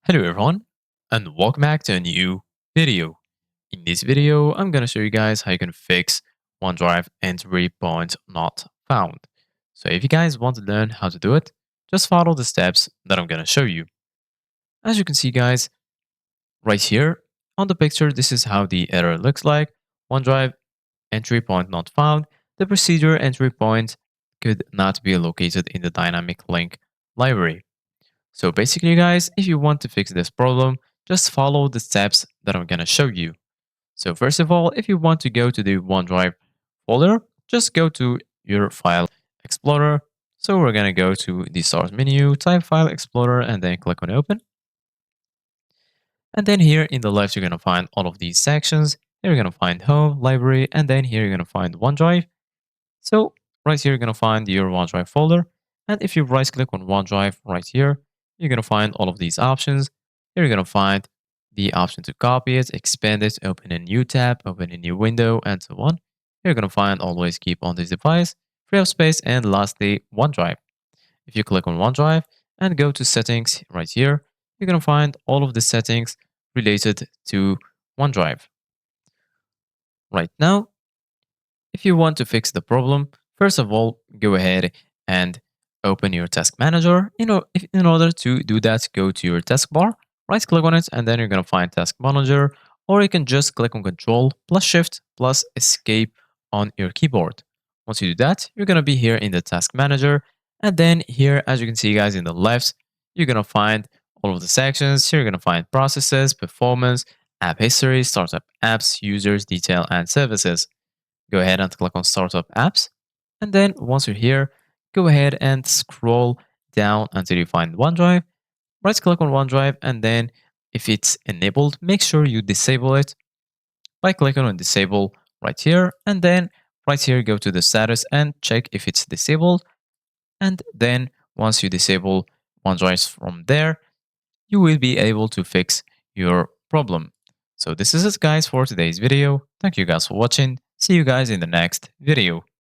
Hello everyone, and welcome back to a new video. In this video, I'm going to show you guys how you can fix OneDrive entry point not found. So if you guys want to learn how to do it, just follow the steps that I'm going to show you. As you can see guys, right here on the picture, this is how the error looks like. OneDrive entry point not found. The procedure entry point could not be located in the dynamic link library. So basically, guys, if you want to fix this problem, just follow the steps that I'm going to show you. So first of all, if you want to go to the OneDrive folder, just go to your File Explorer. So we're going to go to the Start menu, type File Explorer, and then click on Open. And then here in the left, you're going to find all of these sections. Here you're going to find Home, Library, and then here you're going to find OneDrive. So right here, you're going to find your OneDrive folder. And if you right click on OneDrive right here, you're going to find all of these options. Here you're going to find the option to copy it, expand it, open a new tab, open a new window, and so on. You're going to find always keep on this device, free up space, and lastly, OneDrive. If you click on OneDrive and go to settings right here, you're going to find all of the settings related to OneDrive. Right now, if you want to fix the problem, first of all, go ahead and open your task manager. In order to do that, go to your taskbar, right click on it, and then you're going to find task manager, or you can just click on Control plus Shift plus Escape on your keyboard. Once you do that, you're going to be here in the task manager. And then here, as you can see, guys, in the left, you're going to find all of the sections. Here, you're going to find processes, performance, app history, startup apps, users, detail, and services. Go ahead and click on Startup Apps. And then once you're here, go ahead and scroll down until you find OneDrive. Right click on OneDrive, and then if it's enabled, make sure you disable it by clicking on Disable right here. And then right here, go to the status and check if it's disabled. And then once you disable OneDrive from there, you will be able to fix your problem. So this is it guys for today's video. Thank you guys for watching. See you guys in the next video.